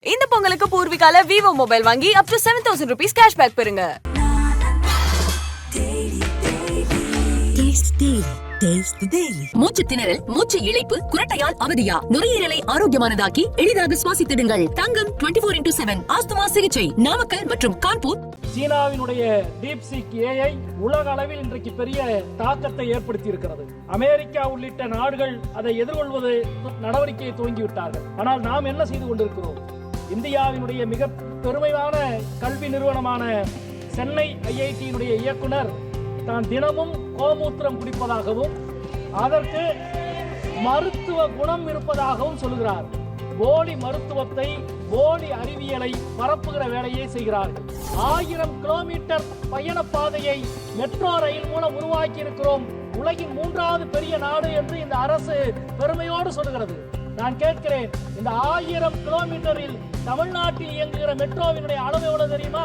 இந்த பொங்கலுக்கு பூர்விகால Vivo mobile வாங்கி up to 7,000 rupees cashback பெறுங்க. மூச்சு திணறல், மூச்சு இழைப்பு, குரட்டையால் அவதியா, நுரையீரலை ஆரோக்கியமானதாக்கி எளிதாக சுவாசித்திடுங்கள். தங்கம் 24x7 ஆஸ்துமா சிகிச்சை நாமக்கல் மற்றும் கான்பூர். சீனாவினுடைய டீப்சீக் ஏஐ உலக அளவில் இன்றைக்கு பெரிய தாக்கத்தை ஏற்படுத்தி இருக்கிறது. அமெரிக்கா உள்ளிட்ட நாடுகள் அதை எதிர்கொள்வது நடவடிக்கையை துவங்கிவிட்டார்கள். ஆனால் நாம் என்ன செய்து கொண்டிருக்கிறோம்? இந்தியாவினுடைய மிக பெருமையான கல்வி நிறுவனமான சென்னை ஐஐடியினுடைய இயக்குனர் தான் தினமும் கோமூத்திரம் குடிப்பதாகவும் அதற்கு மருத்துவ குணம் இருப்பதாகவும் சொல்கிறார். போலி மருத்துவத்தை, போலி அறிவியலை பரப்புகிற வேலையை செய்கிறார்கள். 1000 கிலோமீட்டர் பயண பாதையை மெட்ரோ ரயில் மூலம் உருவாக்கி இருக்கிறோம். உலகின் 3வது பெரிய நாடு என்று இந்த அரசு பெருமையோடு சொல்கிறது. நான் கேட்கிறேன், இந்த 1000 கிலோமீட்டரில் தமிழ்நாட்டில் இயங்குகிற மெட்ரோவினுடைய அளவு எவ்வளவு தெரியுமா?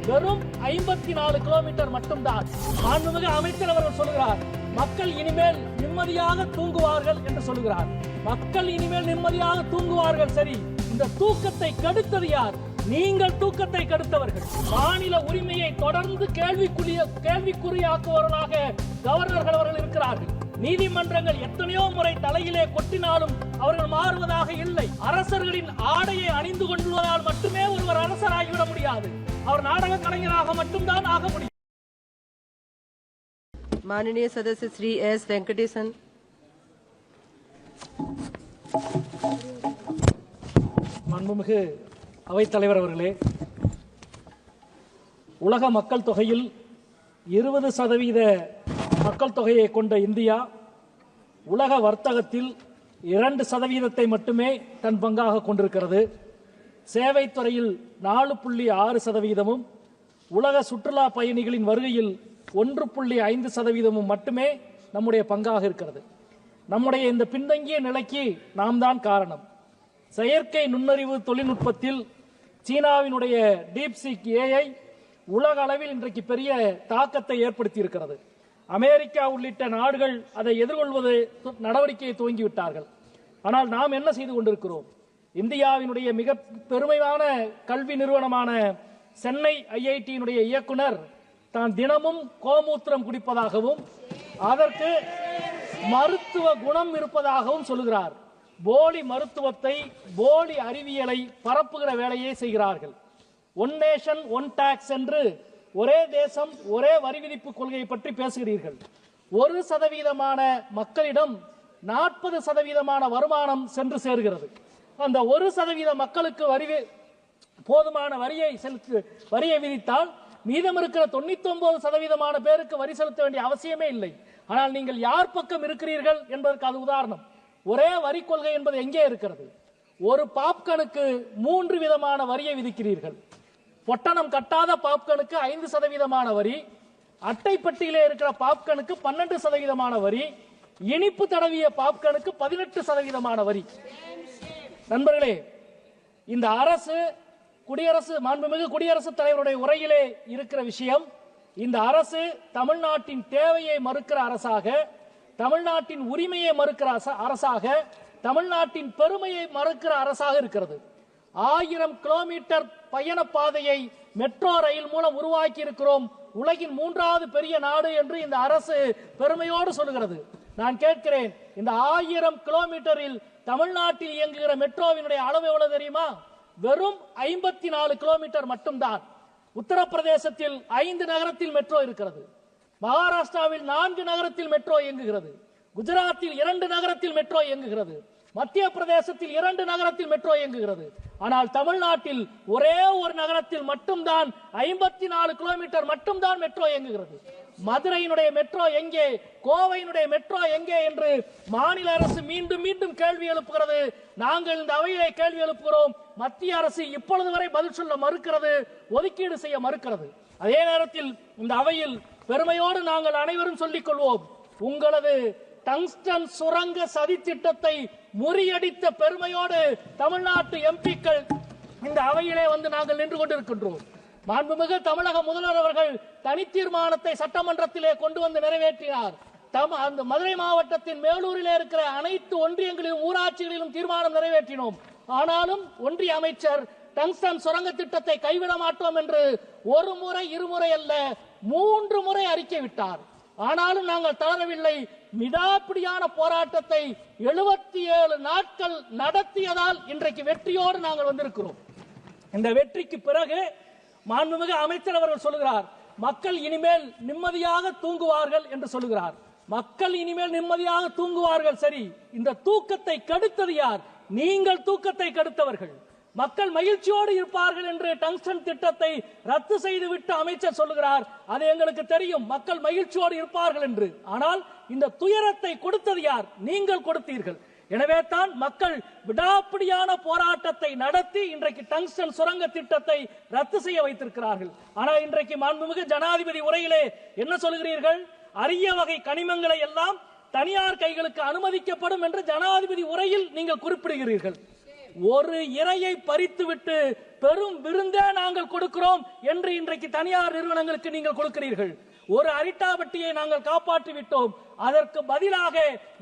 வெறும் 54 கிலோமீட்டர் மட்டும்தான். மாண்புமிகு அமைச்சர் அவர்கள் சொல்கிறார், மக்கள் இனிமேல் நிம்மதியாக தூங்குவார்கள் என்று சொல்கிறார். மக்கள் இனிமேல் நிம்மதியாக தூங்குவார்கள். சரி, இந்த தூக்கத்தை கெடுத்தது யார்? நீங்கள் தூக்கத்தை கெடுத்தவர்கள். மாநில உரிமையை தொடர்ந்து கேள்விக்குறியாக்குவவர்களாக கவர்னர்கள் அவர்கள் இருக்கிறார்கள். நீதிமன்றங்கள் எத்தனையோ முறை தலையிலே கொட்டினாலும் அவர்கள் மாறுவதாக இல்லை. அரசர்களின் ஆடையை அணிந்து கொண்டுவதால் மட்டுமே ஒருவர் அரசராகிவிட முடியாது. அவர் நாடக கலைஞராக மட்டும்தான் ஆக முடியும். माननीय सदस्य श्री एस वेंकटेशन. மாண்புமிகு அவைத்தலைவர் அவர்களே, உலக மக்கள் தொகையில் 20% மக்கள் தொகையை கொண்ட இந்தியா உலக வர்த்தகத்தில் 2% மட்டுமே தன் பங்காக கொண்டிருக்கிறது. சேவைத்துறையில் 4.6%, உலக சுற்றுலா பயணிகளின் வருகையில் 1.5% மட்டுமே நம்முடைய பங்காக இருக்கிறது. நம்முடைய இந்த பின்தங்கிய நிலைக்கு நாம் தான் காரணம். செயற்கை நுண்ணறிவு தொழில்நுட்பத்தில் சீனாவினுடைய டீப்சீக் ஏஐ உலக அளவில் இன்றைக்கு பெரிய தாக்கத்தை ஏற்படுத்தி இருக்கிறது. அமெரிக்கா உள்ளிட்ட நாடுகள் அதை எதிர்கொள்வது நடவடிக்கையை துவங்கிவிட்டார்கள். ஆனால் நாம் என்ன செய்து கொண்டிருக்கிறோம்? இந்தியாவினுடைய மிக பெருமையான கல்வி நிறுவனமான சென்னை ஐஐடியினுடைய இயக்குனர் தான் தினமும் கோமூத்திரம் குடிப்பதாகவும் அதற்கு மருத்துவ குணம் இருப்பதாகவும் சொல்கிறார். போலி மருத்துவத்தை, போலி அறிவியலை பரப்புகிற வேலையை செய்கிறார்கள். ஒன் நேஷன் ஒன் டாக்ஸ் என்று ஒரே தேசம் ஒரே வரி விதிப்பு கொள்கையை பற்றி பேசுகிறீர்கள். 1% மக்களிடம் 40% வருமானம் சென்று சேர்கிறது. அந்த 1% மக்களுக்கு போதுமான வரியை விதித்தால் மீதம் இருக்கிற 99% பேருக்கு வரி செலுத்த வேண்டிய அவசியமே இல்லை. ஆனால் நீங்கள் யார் பக்கம் இருக்கிறீர்கள் என்பதற்கு அது உதாரணம். ஒரே வரி கொள்கை என்பது எங்கே இருக்கிறது? ஒரு பாப்கனுக்கு 3 விதமான வரியை விதிக்கிறீர்கள். பொட்டணம் கட்டாத பாப்கனுக்கு 5% வரி, அட்டைப்பட்டியிலே இருக்கிற பாப்கனுக்கு 12% வரி, இனிப்பு தடவிய பாப்கனுக்கு 18% வரி. நண்பர்களே, இந்த அரசு மாண்புமிகு குடியரசுத் தலைவருடைய உரையிலே இருக்கிற விஷயம், இந்த அரசு தமிழ்நாட்டின் தேவையை மறுக்கிற அரசாக, தமிழ்நாட்டின் உரிமையை மறுக்கிற அரசாக, தமிழ்நாட்டின் பெருமையை மறுக்கிற அரசாக இருக்கிறது. 1000 கிலோமீட்டர் பயண பாதையை மெட்ரோ ரயில் மூலம் உருவாக்கி இருக்கிறோம். உலகின் 3வது பெரிய நாடு என்று இந்த அரசு பெருமையோடு சொல்கிறது. நான் கேட்கிறேன், இந்த 1000 கிலோமீட்டரில் தமிழ்நாட்டில் இயங்குகிற மெட்ரோவினுடைய அளவு எவ்வளவு தெரியுமா? வெறும் 54 கிலோமீட்டர் மட்டும்தான். உத்தரப்பிரதேசத்தில் 5 நகரத்தில் மெட்ரோ இருக்கிறது. மகாராஷ்டிராவில் 4 நகரத்தில் மெட்ரோ இயங்குகிறது. குஜராத்தில் 2 நகரத்தில் மெட்ரோ இயங்குகிறது. மத்திய பிரதேசத்தில் 2 நகரத்தில் மெட்ரோ இயங்குகிறது. ஆனால் தமிழ்நாட்டில் ஒரே ஒரு நகரத்தில் மட்டும்தான் 54 கிலோமீட்டர் மட்டும்தான் மெட்ரோ இயங்குகிறது. மதுரையினுடைய மெட்ரோ எங்கே? கோவையினுடைய மெட்ரோ எங்கே என்று மாநில அரசு மீண்டும் மீண்டும் கேள்வி எழுப்புகிறது. நாங்கள் இந்த அவையிலே கேள்வி எழுப்புகிறோம். மத்திய அரசு இப்பொழுது வரை பதில் சொல்ல மறுக்கிறது, ஒதுக்கீடு செய்ய மறுக்கிறது. அதே நேரத்தில் இந்த அவையில் பெருமையோடு நாங்கள் அனைவரும் சொல்லிக் கொள்வோம், உங்களது டங்ஸ்டன் சுரங்க சதி திட்டத்தை முறியடித்த பெருமையோடு தமிழ்நாட்டு எம்பிக்கள் இந்த அவையிலே வந்து நாங்கள் நின்று கொண்டிருக்கின்றோம். மாண்புமிகு தமிழக முதல்வர் அவர்கள் தனி தீர்மானத்தை சட்டமன்றத்திலே கொண்டு வந்து நிறைவேற்றினார். அந்த மதுரை மாவட்டத்தின் மேலூரில் இருக்கிற அனைத்து ஒன்றியங்களிலும் ஊராட்சிகளிலும் தீர்மானம் நிறைவேற்றினோம். ஆனாலும் ஒன்றிய அமைச்சர் டங்ஸ்டன் சுரங்க திட்டத்தை கைவிட மாட்டோம் என்று ஒரு முறை இருமுறை அல்ல 3 முறை அறிக்கை விட்டார். ஆனாலும் நாங்கள் தளரவில்லை. விடாப்பிடியான போராட்டத்தை 77 நாட்கள் நடத்தியதால் இன்றைக்கு வெற்றியோடு நாங்கள் வந்திருக்கிறோம். இந்த வெற்றிக்கு பிறகு மாண்புமிகு அமைச்சர் அவர்கள் சொல்லுகிறார், மக்கள் இனிமேல் நிம்மதியாக தூங்குவார்கள் என்று சொல்லுகிறார். மக்கள் இனிமேல் நிம்மதியாக தூங்குவார்கள். சரி, இந்த தூக்கத்தை கெடுத்தது யார்? நீங்கள் தூக்கத்தை கெடுத்தவர்கள். மக்கள் மகிழ்ச்சியோடு இருப்பார்கள் என்று டங்ஸ்டன் திட்டத்தை ரத்து செய்துவிட்டு அமைச்சர் சொல்லுகிறார். அது எங்களுக்கு தெரியும், மக்கள் மகிழ்ச்சியோடு இருப்பார்கள் என்று. ஆனால் இந்த துயரத்தை கொடுத்தது யார்? நீங்கள் கொடுத்தீர்கள். எனவே தான் மக்கள் விடாப்பிடியான போராட்டத்தை நடத்தி இன்றைக்கு டங்ஸ்டன் சுரங்க திட்டத்தை ரத்து செய்ய வைத்திருக்கிறார்கள். ஆனால் இன்றைக்கு மாண்புமிகு ஜனாதிபதி உரையிலே என்ன சொல்கிறீர்கள்? அரிய வகை கனிமங்களை எல்லாம் தனியார் கைகளுக்கு அனுமதிக்கப்படும் என்று ஜனாதிபதி உரையில் நீங்கள் குறிப்பிடுகிறீர்கள். ஒரு இரையை பறித்துவிட்டு பெரும் விருந்தே நாங்கள் கொடுக்கிறோம் என்று இன்றைக்கு தனியார் நிறுவனங்களுக்கு நீங்கள் கொடுக்கிறீர்கள். ஒரு அரிட்டாபட்டியை நாங்கள் காப்பாற்றி விட்டோம், அதற்கு பதிலாக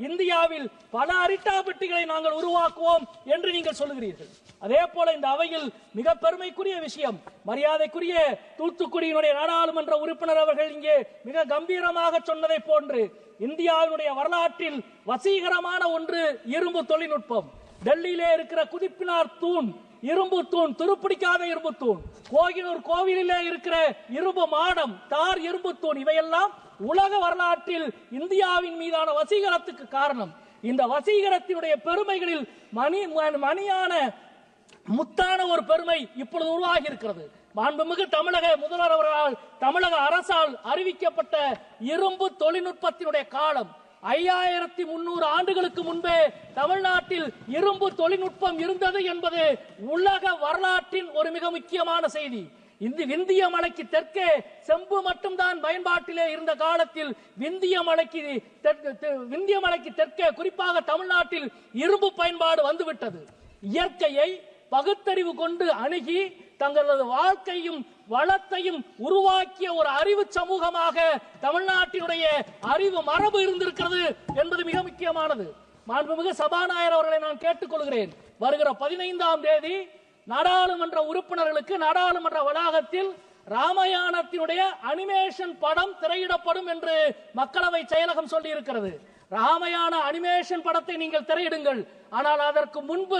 இந்தியாவில் பல அரிட்டாபட்டிகளை நாங்கள் உருவாக்குவோம் என்று நீங்கள் சொல்லுகிறீர்கள். அதே போல இந்த அவையில் மிக பெருமைக்குரிய விஷயம், மரியாதைக்குரிய தூத்துக்குடியினுடைய நாடாளுமன்ற உறுப்பினர் அவர்கள் இங்கே மிக கம்பீரமாக சொன்னதை போன்று இந்தியாவினுடைய வரலாற்றில் வசீகரமான ஒன்று இரும்பு தொழில்நுட்பம். டெல்லியிலே இருக்கிற குதிப்பினார் தூண், இரும்பு தூண், துருப்பிடிக்காத இரும்பு தூண், கோகினூர் கோவிலிலே இருக்கிற இரும்பு மாடம், தார் இரும்பு தூண், இவையெல்லாம் உலக வரலாற்றில் இந்தியாவின் மீதான வசீகரத்துக்கு காரணம். இந்த வசீகரத்தினுடைய பெருமைகளில் மணியான முத்தான ஒரு பெருமை இப்பொழுது உருவாகி இருக்கிறது. மாண்புமிகு தமிழக முதல்வர் அவர்களால் தமிழக அரசால் அறிவிக்கப்பட்ட இரும்பு தொழில்நுட்பத்தினுடைய காலம் 5300 ஆண்டுகளுக்கு முன்பே தமிழ்நாட்டில் இரும்பு தொழில்நுட்பம் இருந்தது என்பது உலக வரலாற்றின் ஒரு மிக முக்கியமான செய்தி. இந்த விந்திய மலைக்கு தெற்கே செம்பு மட்டும்தான் பயன்பாட்டிலே இருந்த காலத்தில் விந்திய மலைக்கு தெற்கே குறிப்பாக தமிழ்நாட்டில் இரும்பு பயன்பாடு வந்துவிட்டது. இயற்கையை பகுத்தறிவு கொண்டு அணுகி தங்களது வாழ்க்கையும் வளத்தையும் உருவாக்கிய ஒரு அறிவு சமூகமாக தமிழ்நாட்டினுடைய அறிவு மரபு இருந்திருக்கிறது என்பது மிக முக்கியமானது. மாண்புமிகு சபாநாயகர் அவர்களை நான் கேட்டுக்கொள்கிறேன், வருகிற 15ஆம் தேதி நாடாளுமன்ற உறுப்பினர்களுக்கு நாடாளுமன்ற வளாகத்தில் ராமாயணத்தினுடைய அனிமேஷன் படம் திரையிடப்படும் என்று மக்களவை செயலகம் சொல்லி இருக்கிறது. ராமாயண அனிமேஷன் படத்தை நீங்கள் திரையிடுங்கள். ஆனால் அதற்கு முன்பு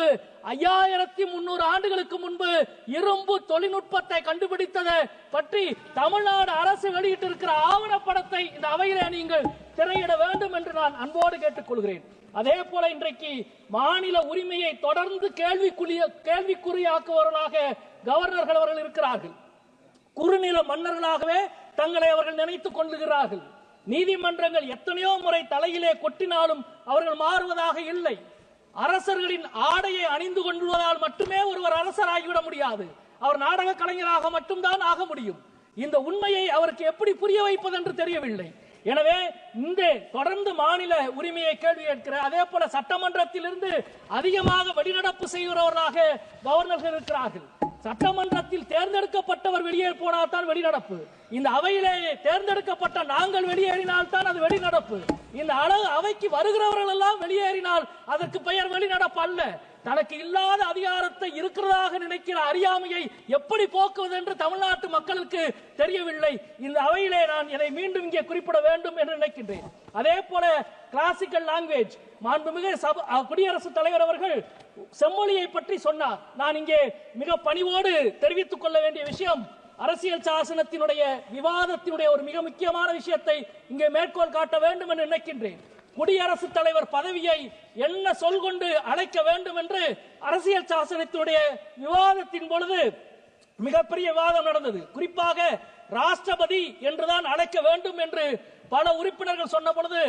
5300 ஆண்டுகளுக்கு முன்பு இரும்பு தொழில்நுட்பத்தை கண்டுபிடித்ததை பற்றி தமிழ்நாடு அரசு வெளியிட்டிருக்கிற ஆவணப்படத்தை இந்த அவையிலே நீங்கள் திரையிட வேண்டும் என்று நான் அன்போடு கேட்டுக்கொள்கிறேன். அதே போல இன்றைக்கு மாநில உரிமையை தொடர்ந்து கேள்விக்குறியாக்குவவர்களாக கவர்னர்கள் அவர்கள் இருக்கிறார்கள். குறுநில மன்னர்களாகவே தங்களை அவர்கள் நினைத்துக் கொள்ளுகிறார்கள். நீதிமன்றங்கள் எத்தனையோ முறை தலையிலே கொட்டினாலும் அவர்கள் மாறுவதாக இல்லை. அரசர்களின் ஆடையை அணிந்து கொண்டுவதால் மட்டுமே ஒருவர் அரசராகிவிட முடியாது. அவர் நாடக கலைஞராக மட்டும்தான் ஆக முடியும். இந்த உண்மையை அவருக்கு எப்படி புரிய வைப்பது என்று தெரியவில்லை. எனவே இந்த தொடர்ந்து மாநில உரிமையை கேள்வி கேட்கிற, அதே போல சட்டமன்றத்திலிருந்து அதிகமாக வெளிநடப்பு செய்கிறவர்களாக கவர்னர்கள் இருக்கிறார்கள். சட்டமன்றத்தில் தேர்ந்தெடுக்கப்பட்டவர் வெளியே போனால் தான் வெளிநடப்பு. இந்த அவையிலே தேர்ந்தெடுக்கப்பட்ட நாங்கள் வெளியேறினால் தான் அது வெளிநடப்பு. இந்த அவைக்கு வருகிறவர்கள் எல்லாம் வெளியேறினால் அதற்கு பெயர் வெளிநடப்பு அல்ல. தனக்கு இல்லாத அதிகாரத்தை இருக்கிறதாக நினைக்கிற அறியாமையை எப்படி போக்குவது என்று தமிழ்நாட்டு மக்களுக்கு தெரியவில்லை. இந்த அவையிலே நான் இதை மீண்டும் இங்கே குறிப்பிட வேண்டும் என்று நினைக்கின்றேன். அதே போல கிளாசிக்கல் லாங்குவேஜ், மாண்புமிகு குடியரசுத் தலைவர் அவர்கள் செம்மொழியை பற்றி சொன்னார். நான் இங்கே மிக பணிவோடு தெரிவித்துக் கொள்ள வேண்டிய விஷயம், அரசியல் சாசனத்தினுடைய விவாதத்தினுடைய ஒரு மிக முக்கியமான விஷயத்தை இங்கே மேற்கோள் காட்ட வேண்டும் என்று நினைக்கின்றேன். குடியரசுத் தலைவர் பதவியை என்ன சொல் கொண்டு அழைக்க வேண்டும் என்று அரசியல் சாசனத்தினுடைய விவாதத்தின் பொழுது மிகப்பெரிய விவாதம் நடந்தது. குறிப்பாக ராஷ்டிரபதி என்றுதான் அழைக்க வேண்டும் என்று பல உறுப்பினர்கள் சொன்ன பொழுது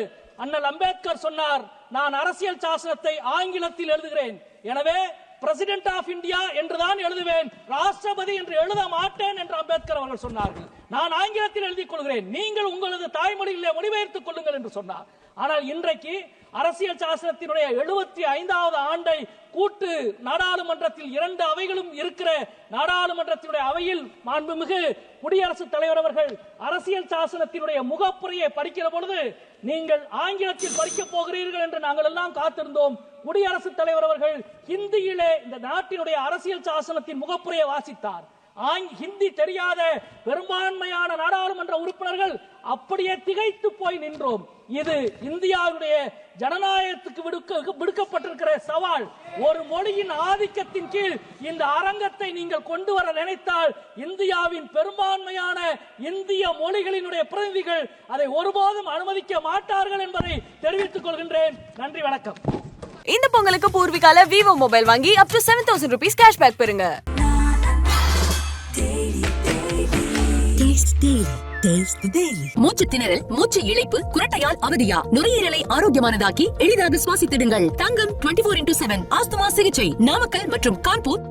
அண்ணல் அம்பேத்கர் சொன்னார், நான் அரசியல் சாசனத்தை ஆங்கிலத்தில் எழுதுகிறேன், எனவே பிரசிடென்ட் ஆஃப் இந்தியா என்றுதான் எழுதுவேன், ராஷ்டிரபதி என்று எழுத மாட்டேன் என்று அம்பேத்கர் அவர்கள் சொன்னார்கள். நான் ஆங்கிலத்தில் எழுதிக் கொள்கிறேன், நீங்கள் உங்களது தாய்மொழியிலே மொழிபெயர்த்துக் கொள்ளுங்கள் என்று சொன்னார். ஆனால் இன்றைக்கு அரசியல் சாசனத்தினுடைய 75வது ஆண்டை கூட்டு நாடாளுமன்றத்தில் 2 அவைகளும் இருக்கிற நாடாளுமன்றத்தினுடைய அவையில் மாண்புமிகு குடியரசுத் தலைவர் அவர்கள் அரசியல் சாசனத்தினுடைய முகப்புரையை படிக்கிற பொழுது நீங்கள் ஆங்கிலத்தில் படிக்கப் போகிறீர்கள் என்று நாங்கள் எல்லாம் காத்திருந்தோம். குடியரசுத் தலைவர் அவர்கள் ஹிந்தியிலே இந்த நாட்டினுடைய அரசியல் சாசனத்தின் முகப்புரையை வாசித்தார். ஹிந்தி தெரியாத பெரும்பான்மையான நாடாளுமன்ற உறுப்பினர்கள் அப்படியே திகைத்து போய் நின்றோம். இது இந்தியாவுடைய ஜனநாயகத்துக்கு விடுக்கப்பட்டிருக்கிற சவால். ஒரு மொழியின் ஆதிக்கத்தின் கீழ் இந்த அரங்கத்தை நீங்கள் கொண்டு வர நினைத்தால் இந்தியாவின் பெரும்பான்மையான இந்திய மொழிகளினுடைய பிரதிநிதிகள் அதை ஒருபோதும் அனுமதிக்க மாட்டார்கள் என்பதை தெரிவித்துக் கொள்கின்றேன். நன்றி, வணக்கம். இந்த பொங்கலுக்கு பூர்விகால விவோ மொபைல் வாங்கி up to 7,000 rupees கேஷ்பேக் பெறுங்க. மூச்சு திணறல், மூச்சு இழைப்பு, குரட்டையால் அவதியா, நுரையீரலை ஆரோக்கியமானதாக்கி எளிதாக சுவாசித்திடுங்கள். தங்கம் 24/7 ஆஸ்துமா சிகிச்சை நாமக்கல் மற்றும் கான்பூர்.